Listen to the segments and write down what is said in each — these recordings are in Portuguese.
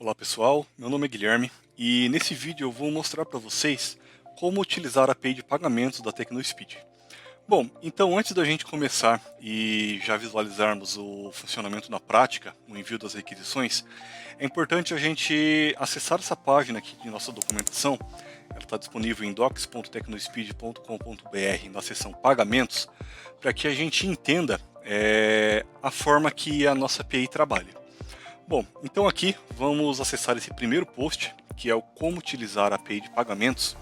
Olá pessoal, meu nome é Guilherme e nesse vídeo eu vou mostrar para vocês como utilizar a API de pagamentos da TecnoSpeed. Bom, então antes da gente começar e já visualizarmos o funcionamento na prática, o envio das requisições, é importante a gente acessar essa página aqui de nossa documentação. Ela está disponível em docs.tecnospeed.com.br na seção Pagamentos, para que a gente entenda a forma que a nossa API trabalha. Bom, então aqui vamos acessar esse primeiro post, que é o como utilizar a API de pagamentos,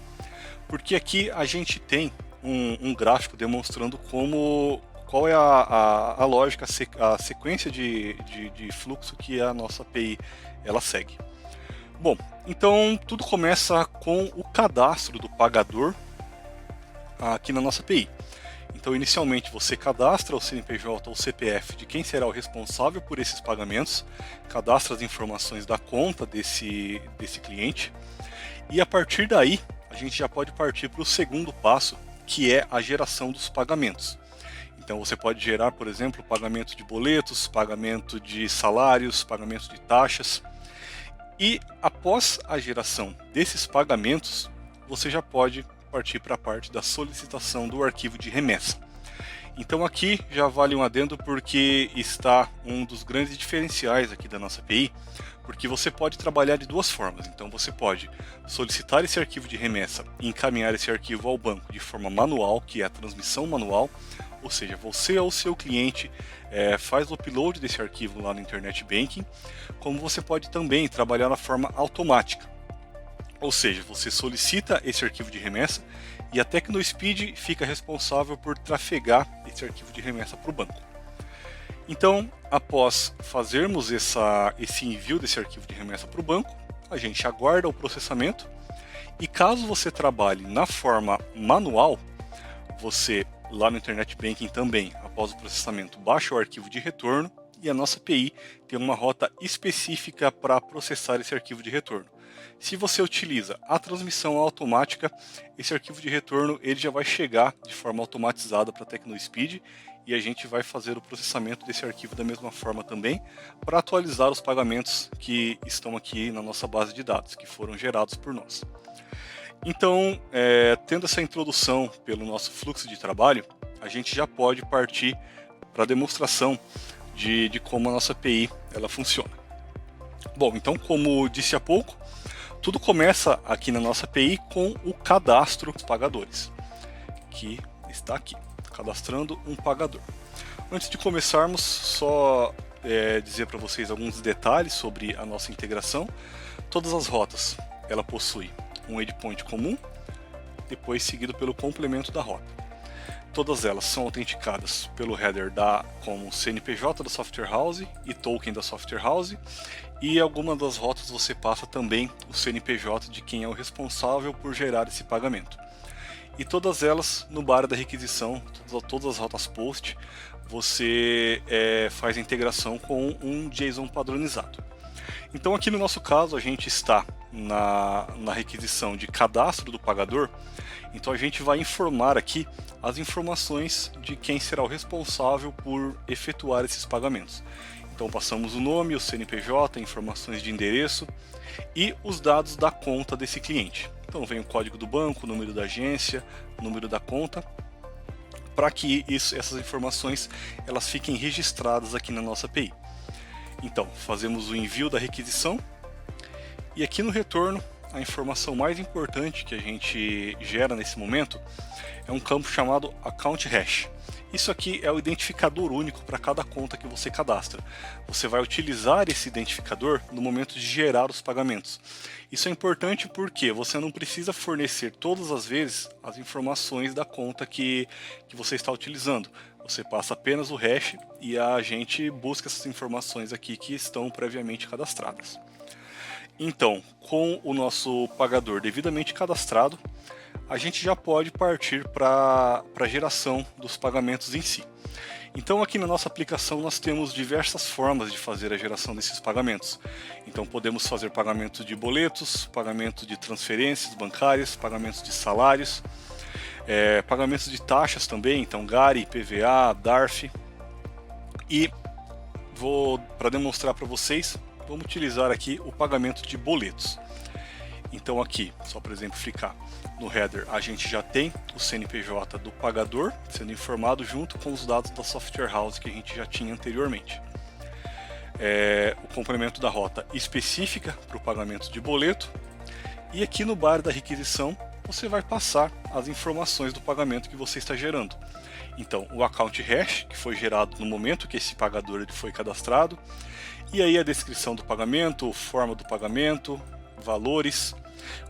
porque aqui a gente tem um gráfico demonstrando qual é a lógica, a sequência de fluxo que a nossa API ela segue. Bom, então tudo começa com o cadastro do pagador aqui na nossa API. Então, inicialmente, você cadastra o CNPJ ou CPF de quem será o responsável por esses pagamentos, cadastra as informações da conta desse cliente, e a partir daí, a gente já pode partir para o segundo passo, que é a geração dos pagamentos. Então, você pode gerar, por exemplo, pagamento de boletos, pagamento de salários, pagamento de taxas, e após a geração desses pagamentos, você já pode partir para a parte da solicitação do arquivo de remessa. Então aqui já vale um adendo porque está um dos grandes diferenciais aqui da nossa API, porque você pode trabalhar de duas formas. Então você pode solicitar esse arquivo de remessa e encaminhar esse arquivo ao banco de forma manual, que é a transmissão manual, ou seja, você ou seu cliente faz o upload desse arquivo lá no Internet Banking, como você pode também trabalhar na forma automática. Ou seja, você solicita esse arquivo de remessa e a TecnoSpeed fica responsável por trafegar esse arquivo de remessa para o banco. Então, após fazermos esse envio desse arquivo de remessa para o banco, a gente aguarda o processamento e caso você trabalhe na forma manual, você lá no Internet Banking também, após o processamento, baixa o arquivo de retorno e a nossa API tem uma rota específica para processar esse arquivo de retorno. Se você utiliza a transmissão automática, esse arquivo de retorno ele já vai chegar de forma automatizada para a TecnoSpeed e a gente vai fazer o processamento desse arquivo da mesma forma também para atualizar os pagamentos que estão aqui na nossa base de dados, que foram gerados por nós. Então, tendo essa introdução pelo nosso fluxo de trabalho, a gente já pode partir para a demonstração de como a nossa API ela funciona. Bom, então como disse há pouco, tudo começa aqui na nossa API com o cadastro dos pagadores, que está aqui, cadastrando um pagador. Antes de começarmos, só dizer para vocês alguns detalhes sobre a nossa integração. Todas as rotas, ela possui um endpoint comum, depois seguido pelo complemento da rota. Todas elas são autenticadas pelo header como CNPJ da software house e token da software house, e algumas das rotas você passa também o CNPJ de quem é o responsável por gerar esse pagamento. E todas elas no bar da requisição, todas as rotas POST, você faz a integração com um JSON padronizado. Então aqui no nosso caso a gente está na requisição de cadastro do pagador, então a gente vai informar aqui as informações de quem será o responsável por efetuar esses pagamentos. Então passamos o nome, o CNPJ, informações de endereço e os dados da conta desse cliente. Então vem o código do banco, o número da agência, o número da conta, para que essas informações elas fiquem registradas aqui na nossa API. Então fazemos o envio da requisição e aqui no retorno a informação mais importante que a gente gera nesse momento é um campo chamado Account Hash. Isso aqui é o identificador único para cada conta que você cadastra. Você vai utilizar esse identificador no momento de gerar os pagamentos. Isso é importante porque você não precisa fornecer todas as vezes as informações da conta que você está utilizando. Você passa apenas o hash e a gente busca essas informações aqui que estão previamente cadastradas. Então, com o nosso pagador devidamente cadastrado, a gente já pode partir para a geração dos pagamentos em si. Então aqui na nossa aplicação nós temos diversas formas de fazer a geração desses pagamentos. Então podemos fazer pagamento de boletos, pagamento de transferências bancárias, pagamentos de salários, pagamentos de taxas também, então GARI, PVA, DARF. E vou para demonstrar para vocês, vamos utilizar aqui o pagamento de boletos. Então aqui, só para exemplificar, no header a gente já tem o CNPJ do pagador sendo informado junto com os dados da software house que a gente já tinha anteriormente. O complemento da rota específica para o pagamento de boleto, e aqui no bar da requisição você vai passar as informações do pagamento que você está gerando. Então o account hash, que foi gerado no momento que esse pagador ele foi cadastrado, e aí a descrição do pagamento, forma do pagamento, valores.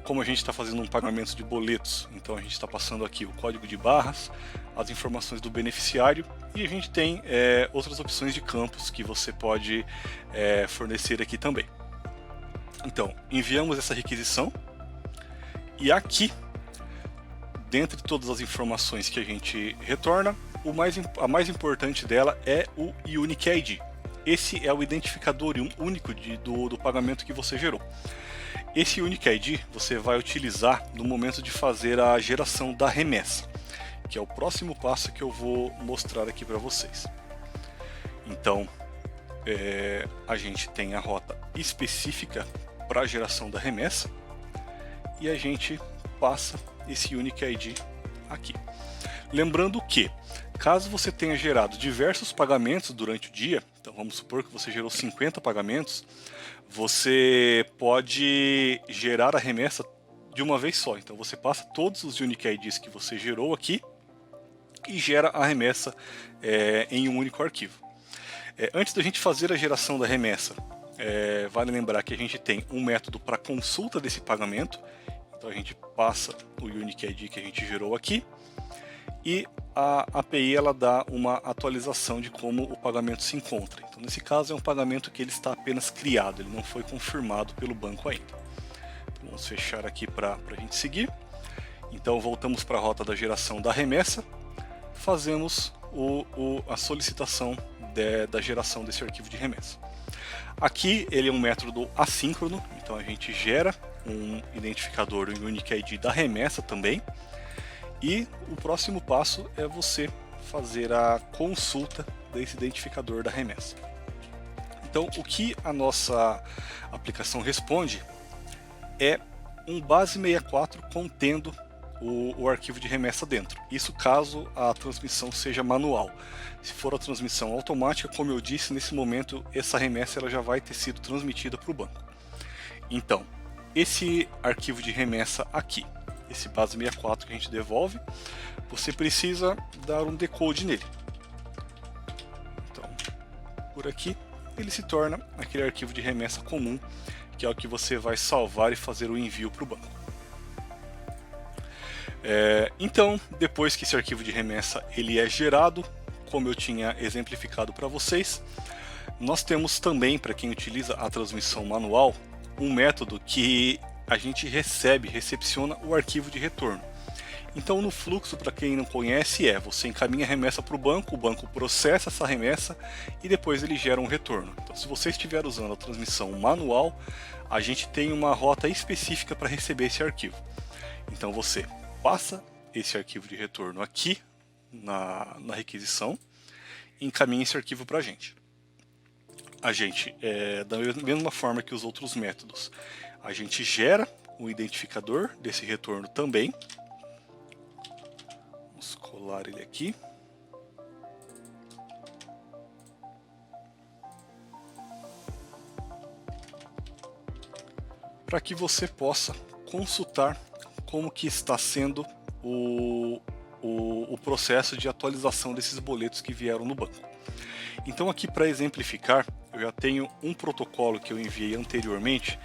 Como a gente está fazendo um pagamento de boletos, então a gente está passando aqui o código de barras, as informações do beneficiário, e a gente tem outras opções de campos que você pode fornecer aqui também. Então, enviamos essa requisição, e aqui, dentre todas as informações que a gente retorna, a mais importante dela é o Unique ID. Esse é o identificador único do pagamento que você gerou. Esse Unique ID você vai utilizar no momento de fazer a geração da remessa, que é o próximo passo que eu vou mostrar aqui para vocês. Então, a gente tem a rota específica para a geração da remessa e a gente passa esse Unique ID aqui. Lembrando que, caso você tenha gerado diversos pagamentos durante o dia, então vamos supor que você gerou 50 pagamentos, você pode gerar a remessa de uma vez só. Então você passa todos os Unique IDs que você gerou aqui e gera a remessa em um único arquivo. Antes da gente fazer a geração da remessa, vale lembrar que a gente tem um método para consulta desse pagamento. Então a gente passa o Unique ID que a gente gerou aqui e a API ela dá uma atualização de como o pagamento se encontra. Então nesse caso é um pagamento que ele está apenas criado, ele não foi confirmado pelo banco ainda. Então, vamos fechar aqui para a gente seguir. Então voltamos para a rota da geração da remessa, fazemos a solicitação da geração desse arquivo de remessa. Aqui ele é um método assíncrono, então a gente gera um identificador, um Unique ID da remessa também. E o próximo passo é você fazer a consulta desse identificador da remessa. Então, o que a nossa aplicação responde é um base64 contendo o arquivo de remessa dentro. Isso caso a transmissão seja manual. Se for a transmissão automática, como eu disse, nesse momento essa remessa ela já vai ter sido transmitida para o banco. Então, esse arquivo de remessa aqui, esse base64 que a gente devolve, você precisa dar um decode nele. Então, por aqui, ele se torna aquele arquivo de remessa comum, que é o que você vai salvar e fazer o envio para o banco. Então, depois que esse arquivo de remessa ele é gerado, como eu tinha exemplificado para vocês, nós temos também, para quem utiliza a transmissão manual, um método que a gente recepciona o arquivo de retorno. Então no fluxo, para quem não conhece, você encaminha a remessa para o banco processa essa remessa e depois ele gera um retorno. Então se você estiver usando a transmissão manual, a gente tem uma rota específica para receber esse arquivo. Então você passa esse arquivo de retorno aqui na requisição e encaminha esse arquivo para a gente. A gente, da mesma forma que os outros métodos, a gente gera o identificador desse retorno também. Vamos colar ele aqui. Para que você possa consultar como que está sendo o processo de atualização desses boletos que vieram no banco. Então aqui, para exemplificar, eu já tenho um protocolo que eu enviei anteriormente,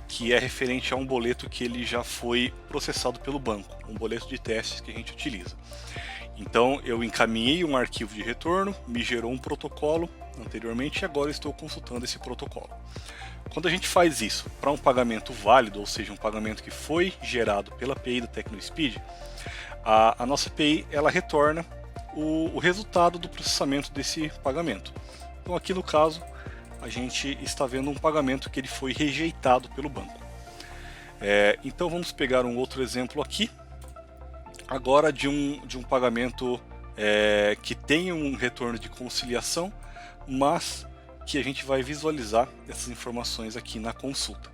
que é referente a um boleto que ele já foi processado pelo banco, um boleto de testes que a gente utiliza. Então eu encaminhei um arquivo de retorno, me gerou um protocolo anteriormente e agora estou consultando esse protocolo. Quando a gente faz isso para um pagamento válido, ou seja, um pagamento que foi gerado pela API da TecnoSpeed, a nossa API ela retorna o resultado do processamento desse pagamento. Então aqui no caso a gente está vendo um pagamento que ele foi rejeitado pelo banco. Então vamos pegar um outro exemplo aqui, agora de um pagamento que tem um retorno de conciliação, mas que a gente vai visualizar essas informações aqui na consulta.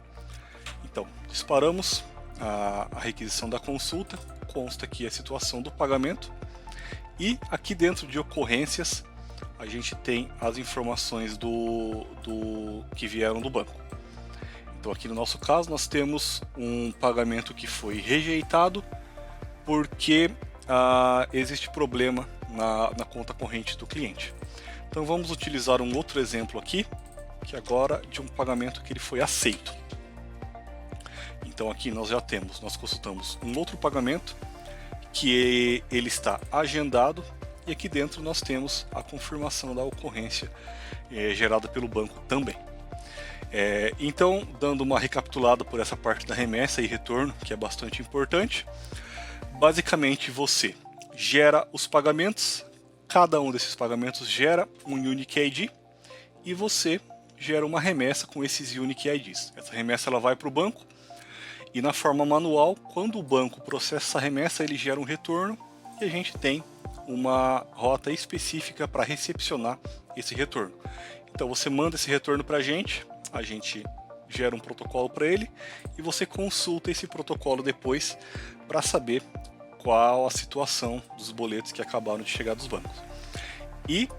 Então, disparamos a requisição da consulta, consta aqui a situação do pagamento, e aqui dentro de ocorrências a gente tem as informações que vieram do banco. Então aqui no nosso caso nós temos um pagamento que foi rejeitado porque existe problema na conta corrente do cliente. Então vamos utilizar um outro exemplo aqui, que agora de um pagamento que ele foi aceito. Então aqui nós consultamos um outro pagamento que ele está agendado, e aqui dentro nós temos a confirmação da ocorrência gerada pelo banco também. Então, dando uma recapitulada por essa parte da remessa e retorno, que é bastante importante, basicamente você gera os pagamentos, cada um desses pagamentos gera um Unique ID e você gera uma remessa com esses Unique IDs. Essa remessa ela vai para o banco e na forma manual, quando o banco processa essa remessa, ele gera um retorno e a gente tem uma rota específica para recepcionar esse retorno. Então você manda esse retorno para a gente gera um protocolo para ele e você consulta esse protocolo depois para saber qual a situação dos boletos que acabaram de chegar dos bancos. E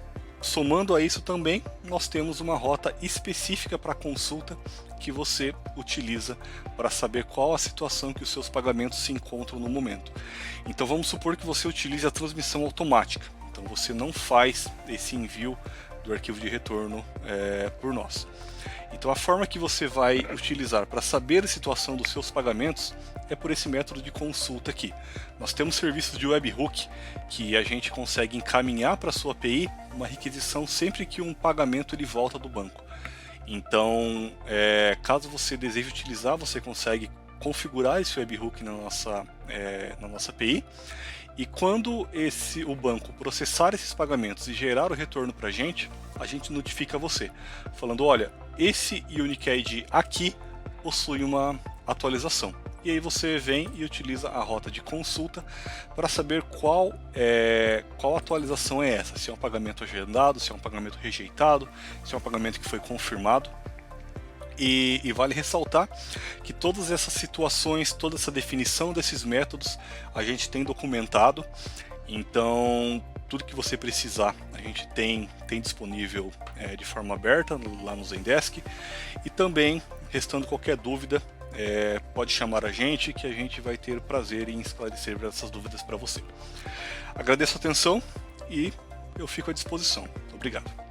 somando a isso também, nós temos uma rota específica para consulta que você utiliza para saber qual a situação que os seus pagamentos se encontram no momento. Então vamos supor que você utilize a transmissão automática. Então você não faz esse envio do arquivo de retorno por nós. Então a forma que você vai utilizar para saber a situação dos seus pagamentos é por esse método de consulta aqui. Nós temos serviços de webhook que a gente consegue encaminhar para a sua API uma requisição sempre que um pagamento ele volta do banco. Então, caso você deseje utilizar, você consegue configurar esse webhook na nossa API. E quando o banco processar esses pagamentos e gerar o retorno para a gente notifica você, falando, olha, esse Unique ID aqui possui uma atualização. E aí você vem e utiliza a rota de consulta para saber qual atualização é essa, se é um pagamento agendado, se é um pagamento rejeitado, se é um pagamento que foi confirmado. E vale ressaltar que todas essas situações, toda essa definição desses métodos a gente tem documentado, então tudo que você precisar a gente tem disponível de forma aberta lá no Zendesk, e também, restando qualquer dúvida, pode chamar a gente que a gente vai ter prazer em esclarecer essas dúvidas para você. Agradeço a atenção e eu fico à disposição. Obrigado.